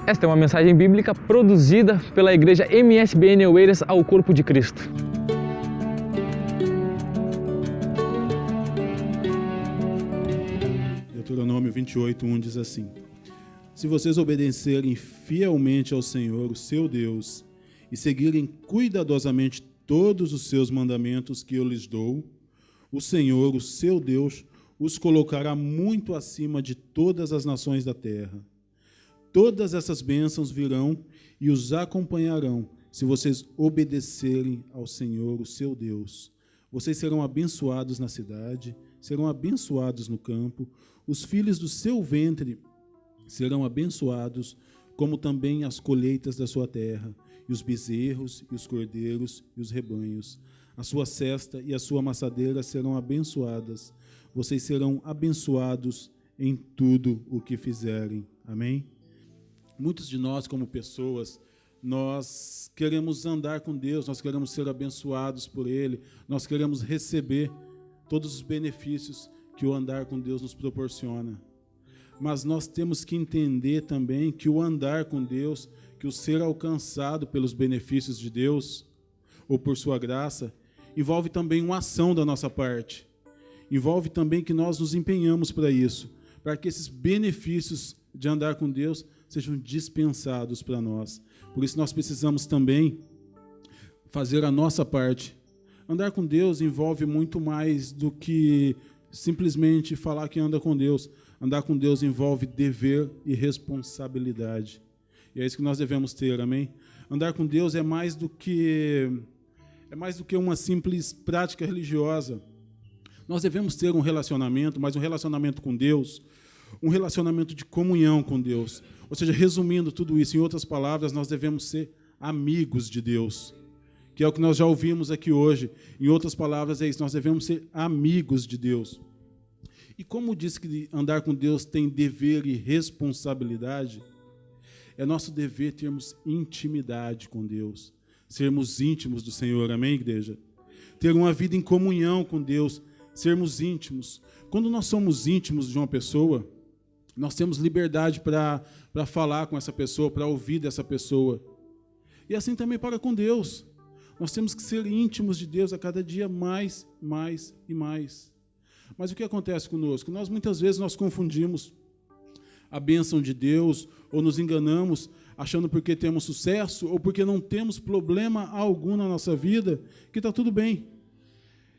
Esta é uma mensagem bíblica produzida pela igreja MSBN Oeiras ao Corpo de Cristo. Deuteronômio 28:1 diz assim: Se vocês obedecerem fielmente ao Senhor, o seu Deus, e seguirem cuidadosamente todos os seus mandamentos que eu lhes dou, o Senhor, o seu Deus, os colocará muito acima de todas as nações da terra. Todas essas bênçãos virão e os acompanharão se vocês obedecerem ao Senhor, o seu Deus. Vocês serão abençoados na cidade, serão abençoados no campo, os filhos do seu ventre serão abençoados, como também as colheitas da sua terra, e os bezerros, e os cordeiros, e os rebanhos. A sua cesta e a sua amassadeira serão abençoadas. Vocês serão abençoados em tudo o que fizerem. Amém? Muitos de nós, como pessoas, nós queremos andar com Deus, nós queremos ser abençoados por Ele, nós queremos receber todos os benefícios que o andar com Deus nos proporciona. Mas nós temos que entender também que o andar com Deus, que o ser alcançado pelos benefícios de Deus, ou por sua graça, envolve também uma ação da nossa parte. Envolve também que nós nos empenhamos para isso, para que esses benefícios de andar com Deus sejam dispensados para nós. Por isso nós precisamos também fazer a nossa parte. Andar com Deus envolve muito mais do que simplesmente falar que anda com Deus. Andar com Deus envolve dever e responsabilidade. E é isso que nós devemos ter, amém? Andar com Deus é mais do que uma simples prática religiosa. Nós devemos ter um relacionamento, mas um relacionamento com Deus, um relacionamento de comunhão com Deus. Ou seja, resumindo tudo isso, em outras palavras, nós devemos ser amigos de Deus, que é o que nós já ouvimos aqui hoje. Em outras palavras, é isso, nós devemos ser amigos de Deus. E como diz que andar com Deus tem dever e responsabilidade, é nosso dever termos intimidade com Deus, sermos íntimos do Senhor, amém, igreja? Ter uma vida em comunhão com Deus, sermos íntimos. Quando nós somos íntimos de uma pessoa, nós temos liberdade para falar com essa pessoa, para ouvir dessa pessoa. E assim também para com Deus. Nós temos que ser íntimos de Deus a cada dia mais e mais. Mas o que acontece conosco? Nós muitas vezes nós confundimos a bênção de Deus ou nos enganamos achando porque temos sucesso ou porque não temos problema algum na nossa vida que está tudo bem.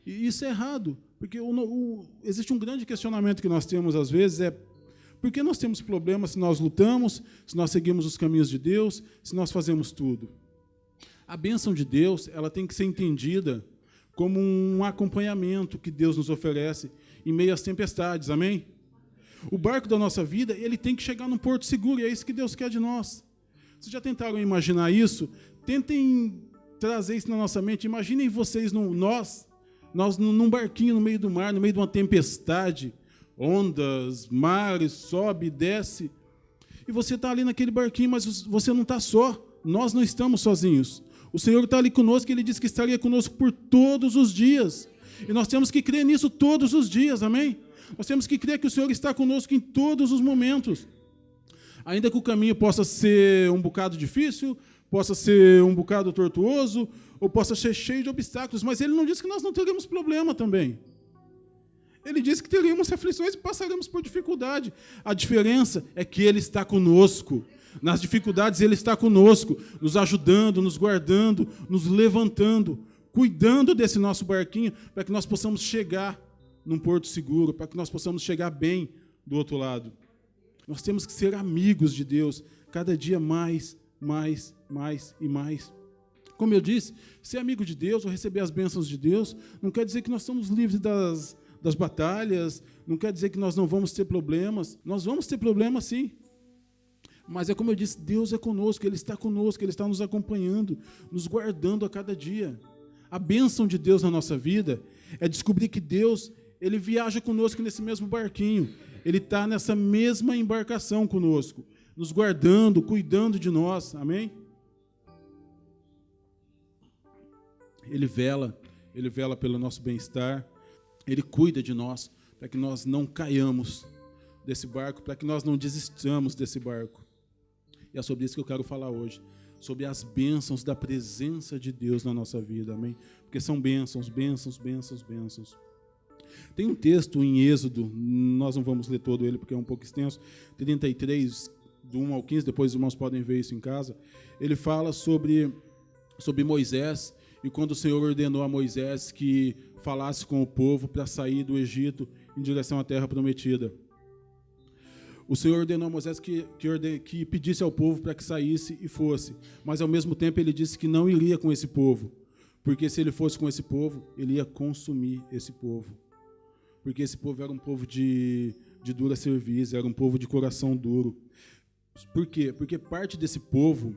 E isso é errado, porque existe um grande questionamento que nós temos às vezes, por que nós temos problemas se nós lutamos, se nós seguimos os caminhos de Deus, se nós fazemos tudo? A bênção de Deus, ela tem que ser entendida como um acompanhamento que Deus nos oferece em meio às tempestades, amém? O barco da nossa vida, ele tem que chegar num porto seguro, e é isso que Deus quer de nós. Vocês já tentaram imaginar isso? Tentem trazer isso na nossa mente. Imaginem vocês, nós num barquinho no meio do mar, no meio de uma tempestade, ondas, mares, sobe e desce, e você está ali naquele barquinho, mas você não está só, nós não estamos sozinhos. O Senhor está ali conosco, Ele disse que estaria conosco por todos os dias, e nós temos que crer nisso todos os dias, amém? Nós temos que crer que o Senhor está conosco em todos os momentos, ainda que o caminho possa ser um bocado difícil, possa ser um bocado tortuoso, ou possa ser cheio de obstáculos, mas Ele não disse que nós não teríamos problema também. Ele disse que teríamos aflições e passaremos por dificuldade. A diferença é que Ele está conosco. Nas dificuldades Ele está conosco, nos ajudando, nos guardando, nos levantando, cuidando desse nosso barquinho, para que nós possamos chegar num porto seguro, para que nós possamos chegar bem do outro lado. Nós temos que ser amigos de Deus, cada dia mais e mais. Como eu disse, ser amigo de Deus ou receber as bênçãos de Deus não quer dizer que nós estamos livres das batalhas, não quer dizer que nós não vamos ter problemas. Nós vamos ter problemas, sim. Mas é como eu disse, Deus é conosco, Ele está conosco, Ele está nos acompanhando, nos guardando a cada dia. A bênção de Deus na nossa vida é descobrir que Deus, Ele viaja conosco nesse mesmo barquinho. Ele está nessa mesma embarcação conosco, nos guardando, cuidando de nós. Amém? Ele vela pelo nosso bem-estar. Ele cuida de nós, para que nós não caiamos desse barco, para que nós não desistamos desse barco. E é sobre isso que eu quero falar hoje, sobre as bênçãos da presença de Deus na nossa vida, amém? Porque são bênçãos, bênçãos, bênçãos, bênçãos. Tem um texto em Êxodo, nós não vamos ler todo ele porque é um pouco extenso, 33, do 1 ao 15, depois os irmãos podem ver isso em casa. Ele fala sobre Moisés, e quando o Senhor ordenou a Moisés que falasse com o povo para sair do Egito em direção à terra prometida. O Senhor ordenou a Moisés que pedisse ao povo para que saísse e fosse, mas ao mesmo tempo ele disse que não iria com esse povo, porque se ele fosse com esse povo, ele ia consumir esse povo. Porque esse povo era um povo de dura cerviz, era um povo de coração duro. Por quê? Porque parte desse povo,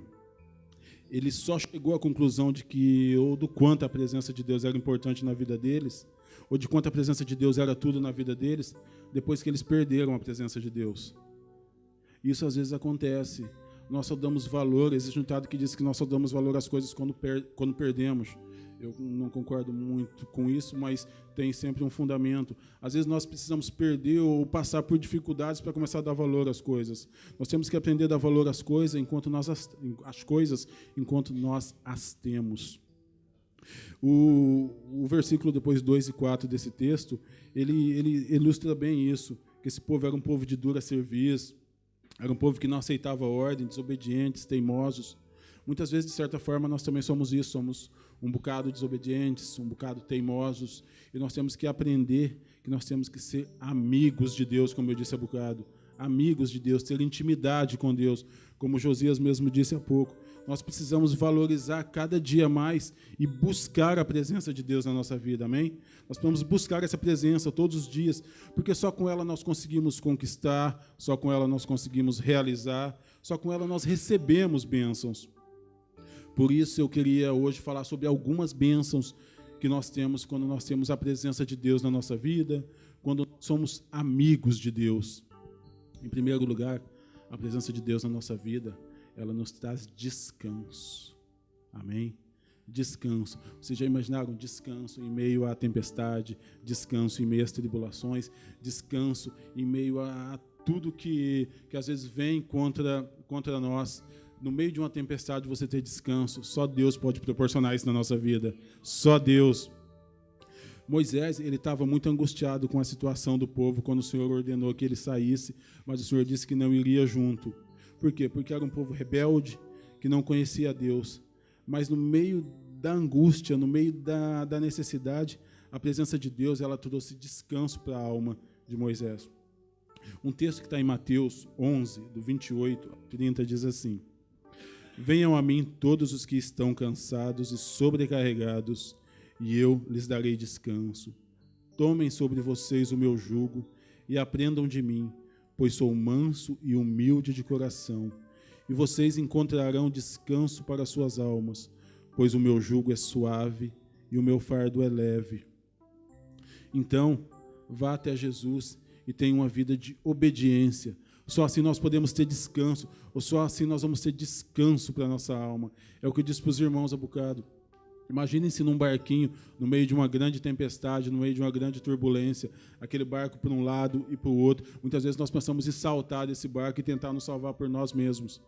ele só chegou à conclusão de que, ou do quanto a presença de Deus era importante na vida deles, ou de quanto a presença de Deus era tudo na vida deles, depois que eles perderam a presença de Deus. Isso às vezes acontece. Nós só damos valor, existe um ditado que diz que nós só damos valor às coisas quando perdemos. Eu não concordo muito com isso, mas tem sempre um fundamento. Às vezes nós precisamos perder ou passar por dificuldades para começar a dar valor às coisas. Nós temos que aprender a dar valor às coisas enquanto nós as temos. O versículo depois 2 e 4 desse texto, ele ilustra bem isso, que esse povo era um povo de dura cerviz, era um povo que não aceitava a ordem, desobedientes, teimosos. Muitas vezes, de certa forma, nós também somos isso, somos um bocado desobedientes, um bocado teimosos, e nós temos que aprender que nós temos que ser amigos de Deus, como eu disse há bocado, amigos de Deus, ter intimidade com Deus, como Josias mesmo disse há pouco. Nós precisamos valorizar cada dia mais e buscar a presença de Deus na nossa vida, amém? Nós precisamos buscar essa presença todos os dias, porque só com ela nós conseguimos conquistar, só com ela nós conseguimos realizar, só com ela nós recebemos bênçãos. Por isso eu queria hoje falar sobre algumas bênçãos que nós temos quando nós temos a presença de Deus na nossa vida, quando somos amigos de Deus. Em primeiro lugar, a presença de Deus na nossa vida, ela nos traz descanso. Amém? Descanso. Vocês já imaginaram descanso em meio à tempestade, descanso em meio às tribulações, descanso em meio a tudo que às vezes vem contra nós. No meio de uma tempestade você ter descanso, só Deus pode proporcionar isso na nossa vida, só Deus. Moisés, ele estava muito angustiado com a situação do povo quando o Senhor ordenou que ele saísse, mas o Senhor disse que não iria junto. Por quê? Porque era um povo rebelde, que não conhecia Deus, mas no meio da angústia, no meio da necessidade, a presença de Deus, ela trouxe descanso para a alma de Moisés. Um texto que está em Mateus 11, do 28 ao 30, diz assim: Venham a mim todos os que estão cansados e sobrecarregados, e eu lhes darei descanso. Tomem sobre vocês o meu jugo e aprendam de mim, pois sou manso e humilde de coração, e vocês encontrarão descanso para suas almas, pois o meu jugo é suave e o meu fardo é leve. Então, vá até Jesus e tenha uma vida de obediência. Só assim nós podemos ter descanso, ou só assim nós vamos ter descanso para a nossa alma. É o que eu disse para os irmãos há bocado. Imaginem-se num barquinho, no meio de uma grande tempestade, no meio de uma grande turbulência, aquele barco para um lado e para o outro. Muitas vezes nós pensamos em saltar desse barco e tentar nos salvar por nós mesmos.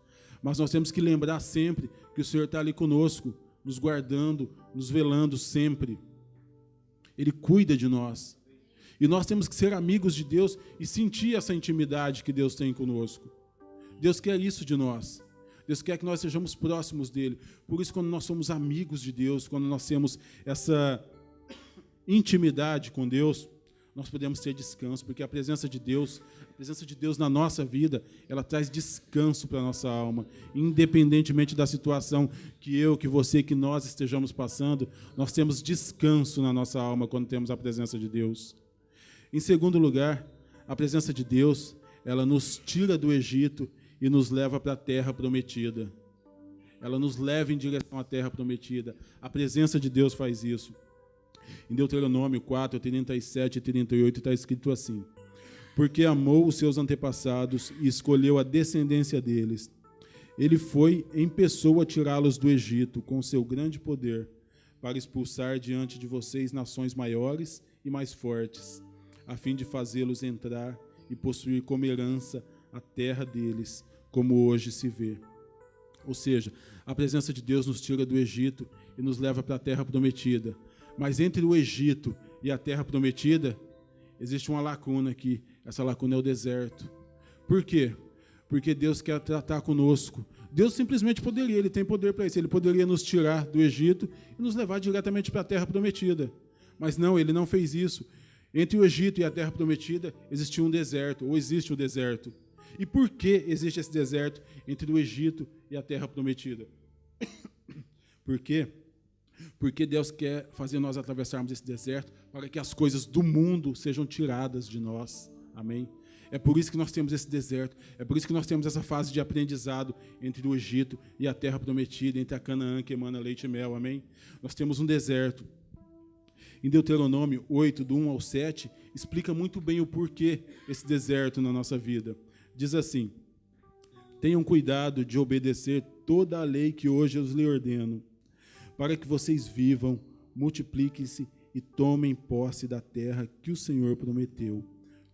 Mas nós temos que lembrar sempre que o Senhor está ali conosco, nos guardando, nos velando sempre. Ele cuida de nós. E nós temos que ser amigos de Deus e sentir essa intimidade que Deus tem conosco. Deus quer isso de nós. Deus quer que nós sejamos próximos dele. Por isso, quando nós somos amigos de Deus, quando nós temos essa intimidade com Deus, nós podemos ter descanso, porque a presença de Deus na nossa vida, ela traz descanso para a nossa alma. Independentemente da situação que eu, que você, que nós estejamos passando, nós temos descanso na nossa alma quando temos a presença de Deus. Em segundo lugar, a presença de Deus, ela nos tira do Egito e nos leva para a terra prometida. Ela nos leva em direção à terra prometida. A presença de Deus faz isso. Em Deuteronômio 4, 37 e 38 está escrito assim: Porque amou os seus antepassados e escolheu a descendência deles. Ele foi em pessoa tirá-los do Egito com seu grande poder, para expulsar diante de vocês nações maiores e mais fortes, a fim de fazê-los entrar e possuir como herança a terra deles, como hoje se vê. Ou seja, a presença de Deus nos tira do Egito e nos leva para a terra prometida. Mas entre o Egito e a terra prometida, existe uma lacuna aqui. Essa lacuna é o deserto. Por quê? Porque Deus quer tratar conosco. Deus simplesmente poderia, Ele tem poder para isso. Ele poderia nos tirar do Egito e nos levar diretamente para a terra prometida. Mas não, Ele não fez isso. Entre o Egito e a terra prometida existia um deserto, ou existe um deserto. E por que existe esse deserto entre o Egito e a terra prometida? Por quê? Porque Deus quer fazer nós atravessarmos esse deserto para que as coisas do mundo sejam tiradas de nós. Amém? É por isso que nós temos esse deserto, é por isso que nós temos essa fase de aprendizado entre o Egito e a terra prometida, entre a Canaã que emana leite e mel. Amém? Nós temos um deserto. Em Deuteronômio 8, do 1 ao 7, explica muito bem o porquê esse deserto na nossa vida. Diz assim: tenham cuidado de obedecer toda a lei que hoje eu lhes ordeno, para que vocês vivam, multipliquem-se e tomem posse da terra que o Senhor prometeu,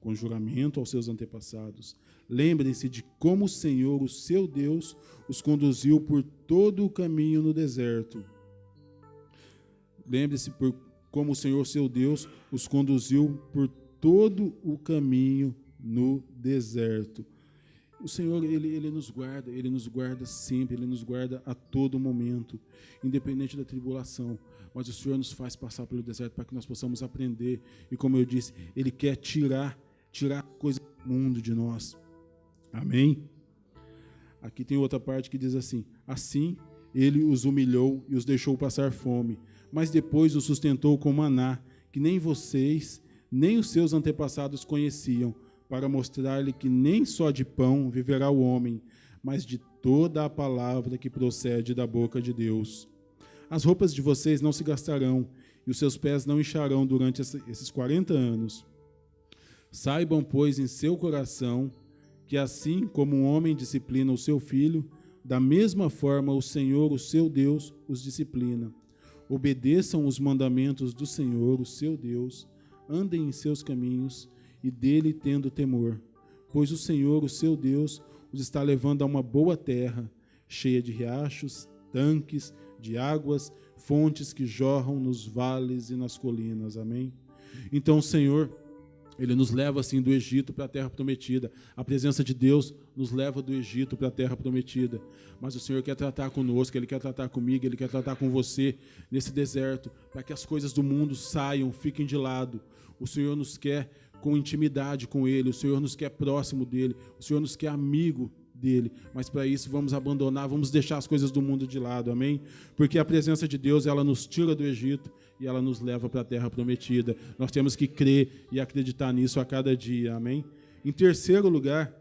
com juramento aos seus antepassados. Lembrem-se de como o Senhor, o seu Deus, os conduziu por todo o caminho no deserto. Lembre-se por como o Senhor, seu Deus, os conduziu por todo o caminho no deserto. O Senhor, Ele nos guarda sempre, Ele nos guarda a todo momento, independente da tribulação. Mas o Senhor nos faz passar pelo deserto para que nós possamos aprender. E como eu disse, Ele quer tirar coisas do mundo de nós. Amém? Aqui tem outra parte que diz assim: assim Ele os humilhou e os deixou passar fome, mas depois os sustentou com maná, que nem vocês, nem os seus antepassados conheciam, para mostrar-lhe que nem só de pão viverá o homem, mas de toda a palavra que procede da boca de Deus. As roupas de vocês não se gastarão, e os seus pés não incharão durante esses 40 anos. Saibam, pois, em seu coração, que assim como um homem disciplina o seu filho, da mesma forma o Senhor, o seu Deus, os disciplina. Obedeçam os mandamentos do Senhor, o seu Deus, andem em seus caminhos, e dele tendo temor, pois o Senhor, o seu Deus, os está levando a uma boa terra, cheia de riachos, tanques, de águas, fontes que jorram nos vales e nas colinas. Amém? Então o Senhor, Ele nos leva assim do Egito para a terra prometida. A presença de Deus nos leva do Egito para a terra prometida. Mas o Senhor quer tratar conosco, Ele quer tratar comigo, Ele quer tratar com você nesse deserto, para que as coisas do mundo saiam, fiquem de lado. O Senhor nos quer com intimidade com Ele, o Senhor nos quer próximo dEle, o Senhor nos quer amigo dEle, mas para isso vamos abandonar, vamos deixar as coisas do mundo de lado, amém? Porque a presença de Deus, ela nos tira do Egito e ela nos leva para a terra prometida. Nós temos que crer e acreditar nisso a cada dia, amém? Em terceiro lugar,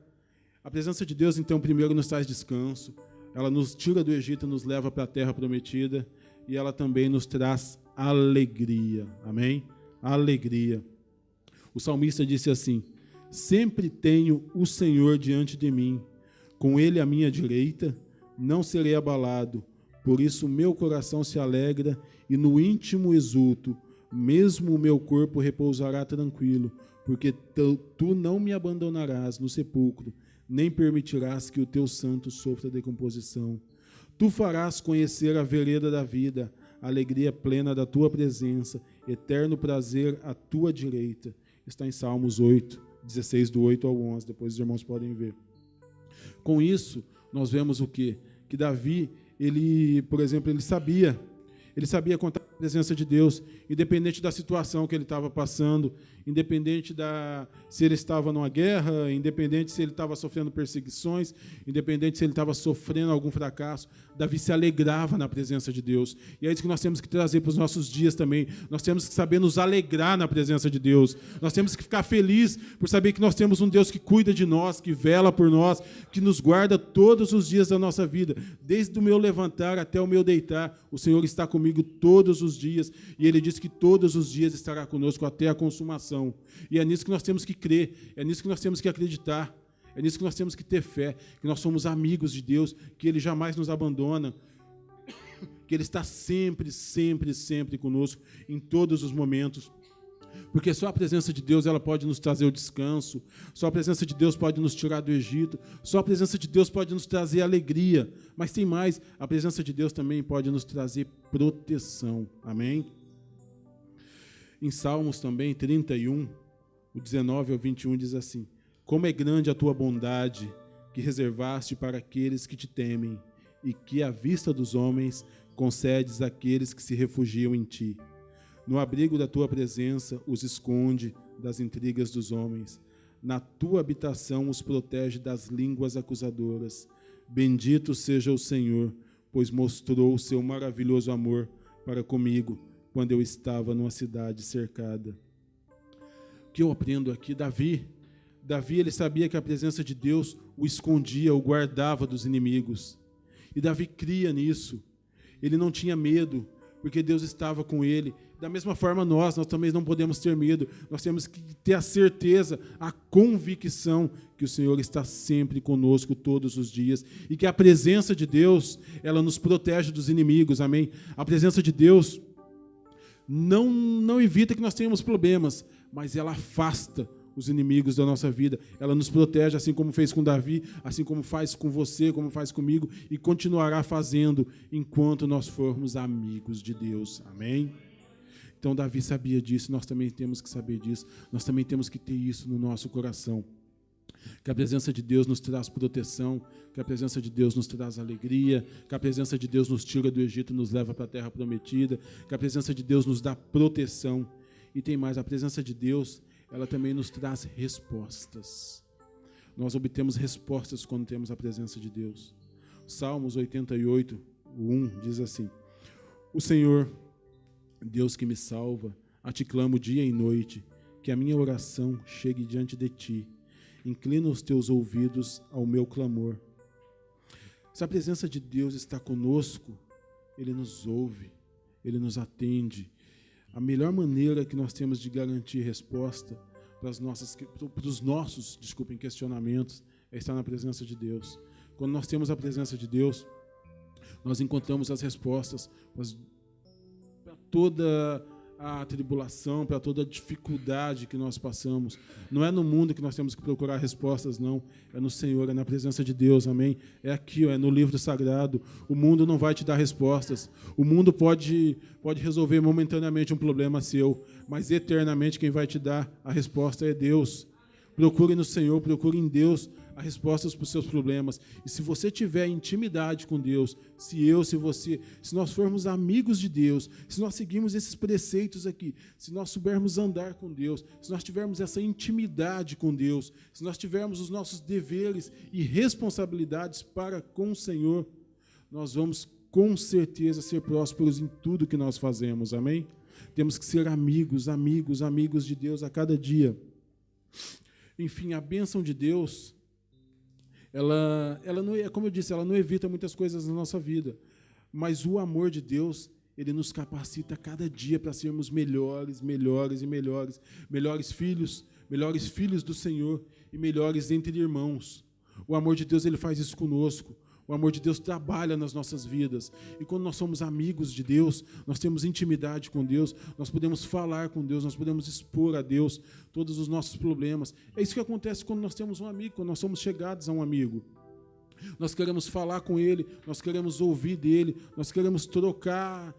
a presença de Deus, então, primeiro nos traz descanso, ela nos tira do Egito e nos leva para a terra prometida, e ela também nos traz alegria, amém? Alegria. O salmista disse assim: sempre tenho o Senhor diante de mim, com Ele à minha direita, não serei abalado. Por isso o meu coração se alegra e no íntimo exulto, mesmo o meu corpo repousará tranquilo, porque tu não me abandonarás no sepulcro, nem permitirás que o teu santo sofra decomposição. Tu farás conhecer a vereda da vida, a alegria plena da tua presença, eterno prazer à tua direita. Está em Salmos 8, 16, do 8 ao 11, depois os irmãos podem ver. Com isso, nós vemos o quê? Que Davi, por exemplo, ele sabia contar com a presença de Deus, independente da situação que ele estava passando, independente se ele estava numa guerra, independente se ele estava sofrendo perseguições, independente se ele estava sofrendo algum fracasso, Davi se alegrava na presença de Deus. E é isso que nós temos que trazer para os nossos dias também. Nós temos que saber nos alegrar na presença de Deus. Nós temos que ficar felizes por saber que nós temos um Deus que cuida de nós, que vela por nós, que nos guarda todos os dias da nossa vida. Desde o meu levantar até o meu deitar, o Senhor está comigo todos os dias. E Ele diz que todos os dias estará conosco até a consumação. E é nisso que nós temos que crer, é nisso que nós temos que acreditar. É nisso que nós temos que ter fé, que nós somos amigos de Deus, que Ele jamais nos abandona, que Ele está sempre, sempre, sempre conosco, em todos os momentos. Porque só a presença de Deus ela pode nos trazer o descanso, só a presença de Deus pode nos tirar do Egito, só a presença de Deus pode nos trazer alegria. Mas tem mais, a presença de Deus também pode nos trazer proteção. Amém? Em Salmos também, 31, o 19 ao 21 diz assim: como é grande a tua bondade que reservaste para aqueles que te temem e que à vista dos homens concedes àqueles que se refugiam em ti. No abrigo da tua presença os esconde das intrigas dos homens. Na tua habitação os protege das línguas acusadoras. Bendito seja o Senhor, pois mostrou o seu maravilhoso amor para comigo, quando eu estava numa cidade cercada. O que eu aprendo aqui? Davi, ele sabia que a presença de Deus o escondia, o guardava dos inimigos. E Davi cria nisso. Ele não tinha medo, porque Deus estava com ele. Da mesma forma nós também não podemos ter medo. Nós temos que ter a certeza, a convicção que o Senhor está sempre conosco todos os dias e que a presença de Deus, ela nos protege dos inimigos. Amém? A presença de Deus não evita que nós tenhamos problemas, mas ela afasta os inimigos da nossa vida. Ela nos protege, assim como fez com Davi, assim como faz com você, como faz comigo, e continuará fazendo enquanto nós formos amigos de Deus. Amém? Então Davi sabia disso, nós também temos que saber disso, nós também temos que ter isso no nosso coração. Que a presença de Deus nos traz proteção, que a presença de Deus nos traz alegria, que a presença de Deus nos tira do Egito e nos leva para a terra prometida, que a presença de Deus nos dá proteção. E tem mais, a presença de Deus, ela também nos traz respostas. Nós obtemos respostas quando temos a presença de Deus. Salmos 88, 1 diz assim: o Senhor, Deus que me salva, a ti clamo dia e noite, que a minha oração chegue diante de ti. Inclina os teus ouvidos ao meu clamor. Se a presença de Deus está conosco, Ele nos ouve, Ele nos atende. A melhor maneira que nós temos de garantir resposta para os nossos questionamentos é estar na presença de Deus. Quando nós temos a presença de Deus, nós encontramos as respostas para toda a tribulação, para toda a dificuldade que nós passamos. Não é no mundo que nós temos que procurar respostas, não. É no Senhor, é na presença de Deus, amém? É aqui, é no livro sagrado. O mundo não vai te dar respostas. O mundo pode resolver momentaneamente um problema seu, mas eternamente quem vai te dar a resposta é Deus. Procure no Senhor, procure em Deus as respostas para os seus problemas. E se você tiver intimidade com Deus, se nós formos amigos de Deus, se nós seguirmos esses preceitos aqui, se nós soubermos andar com Deus, se nós tivermos essa intimidade com Deus, se nós tivermos os nossos deveres e responsabilidades para com o Senhor, nós vamos com certeza ser prósperos em tudo que nós fazemos, amém? Temos que ser amigos de Deus a cada dia. Enfim, a bênção de Deus, ela não, como eu disse, ela não evita muitas coisas na nossa vida, mas o amor de Deus, ele nos capacita a cada dia para sermos melhores filhos do Senhor e melhores entre irmãos. O amor de Deus, ele faz isso conosco. O amor de Deus trabalha nas nossas vidas. E quando nós somos amigos de Deus, nós temos intimidade com Deus, nós podemos falar com Deus, nós podemos expor a Deus todos os nossos problemas. É isso que acontece quando nós temos um amigo, quando nós somos chegados a um amigo. Nós queremos falar com ele, nós queremos ouvir dele, nós queremos trocar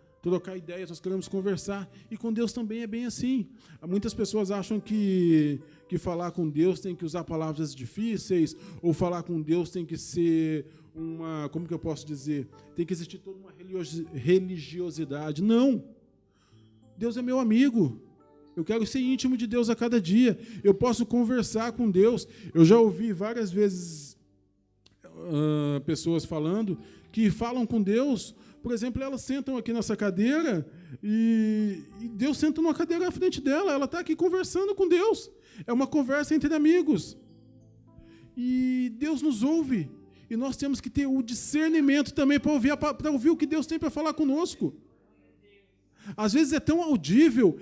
ideias, nós queremos conversar. E com Deus também é bem assim. Muitas pessoas acham que falar com Deus tem que usar palavras difíceis, ou falar com Deus tem que ser como que eu posso dizer? Tem que existir toda uma religiosidade. Não! Deus é meu amigo. Eu quero ser íntimo de Deus a cada dia. Eu posso conversar com Deus. Eu já ouvi várias vezes pessoas falando que falam com Deus. Por exemplo, elas sentam aqui nessa cadeira e Deus senta numa cadeira à frente dela. Ela está aqui conversando com Deus. É uma conversa entre amigos. E Deus nos ouve. E nós temos que ter o discernimento também para ouvir o que Deus tem para falar conosco. Às vezes é tão audível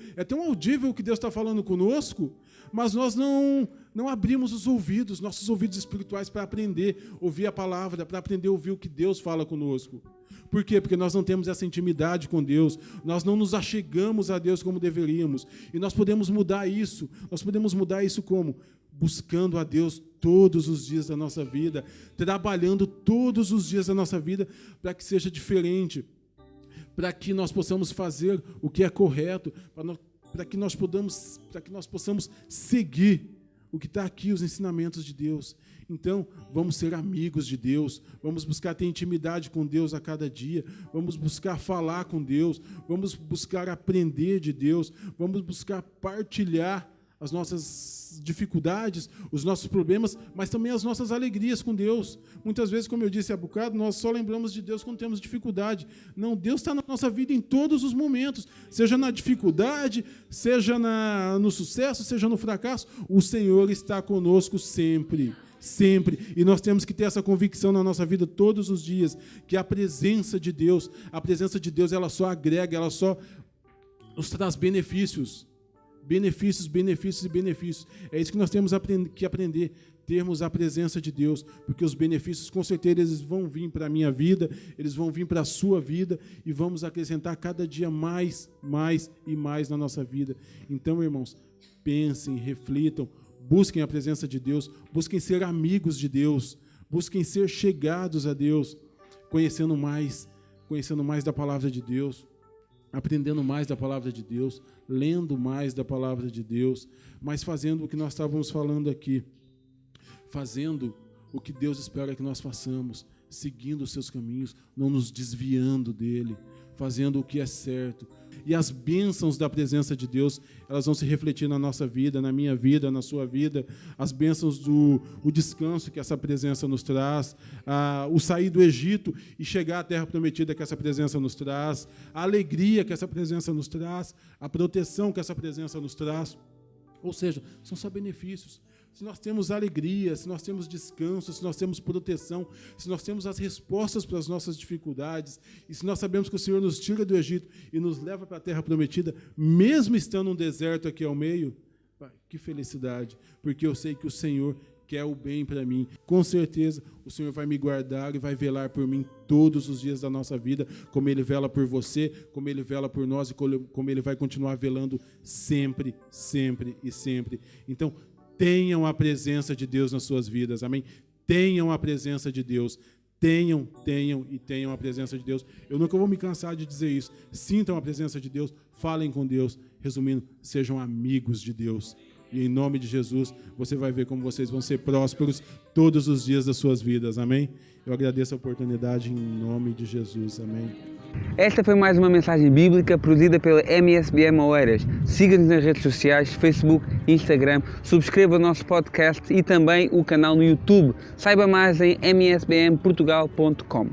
o que Deus está falando conosco, mas nós não abrimos os ouvidos, nossos ouvidos espirituais para aprender a ouvir a palavra, para aprender a ouvir o que Deus fala conosco. Por quê? Porque nós não temos essa intimidade com Deus, nós não nos achegamos a Deus como deveríamos. E nós podemos mudar isso. Nós podemos mudar isso como? Buscando a Deus todos os dias da nossa vida, trabalhando todos os dias da nossa vida para que seja diferente, para que nós possamos fazer o que é correto, para que nós possamos seguir o que está aqui, os ensinamentos de Deus. Então, vamos ser amigos de Deus, vamos buscar ter intimidade com Deus a cada dia, vamos buscar falar com Deus, vamos buscar aprender de Deus, vamos buscar partilhar as nossas dificuldades, os nossos problemas, mas também as nossas alegrias com Deus. Muitas vezes, como eu disse há bocado, nós só lembramos de Deus quando temos dificuldade. Não, Deus está na nossa vida em todos os momentos, seja na dificuldade, seja no sucesso, seja no fracasso, o Senhor está conosco sempre. Sempre, e nós temos que ter essa convicção na nossa vida todos os dias, que a presença de Deus, ela só agrega, ela só nos traz benefícios. Benefícios. É isso que nós temos que aprender, termos a presença de Deus, porque os benefícios, com certeza, eles vão vir para a minha vida, eles vão vir para a sua vida, e vamos acrescentar cada dia mais e mais na nossa vida. Então, irmãos, pensem, reflitam, busquem a presença de Deus, busquem ser amigos de Deus, busquem ser chegados a Deus, conhecendo mais da palavra de Deus, aprendendo mais da palavra de Deus, lendo mais da palavra de Deus, mas fazendo o que nós estávamos falando aqui, fazendo o que Deus espera que nós façamos, seguindo os seus caminhos, não nos desviando dele, fazendo o que é certo. E as bênçãos da presença de Deus, elas vão se refletir na nossa vida, na minha vida, na sua vida. As bênçãos o descanso que essa presença nos traz, o sair do Egito e chegar à terra prometida que essa presença nos traz, a alegria que essa presença nos traz, a proteção que essa presença nos traz. Ou seja, são só benefícios. Se nós temos alegria, se nós temos descanso, se nós temos proteção, se nós temos as respostas para as nossas dificuldades, e se nós sabemos que o Senhor nos tira do Egito e nos leva para a terra prometida, mesmo estando um deserto aqui ao meio, que felicidade, porque eu sei que o Senhor quer o bem para mim. Com certeza, o Senhor vai me guardar e vai velar por mim todos os dias da nossa vida, como Ele vela por você, como Ele vela por nós e como Ele vai continuar velando sempre, sempre e sempre. Então, tenham a presença de Deus nas suas vidas, amém? Tenham a presença de Deus, tenham a presença de Deus. Eu nunca vou me cansar de dizer isso. Sintam a presença de Deus, falem com Deus. Resumindo, sejam amigos de Deus. E em nome de Jesus, você vai ver como vocês vão ser prósperos todos os dias das suas vidas, amém? Eu agradeço a oportunidade em nome de Jesus, amém? Esta foi mais uma mensagem bíblica produzida pela MSBM Oeiras. Siga-nos nas redes sociais, Facebook, Instagram, subscreva o nosso podcast e também o canal no YouTube. Saiba mais em msbmportugal.com.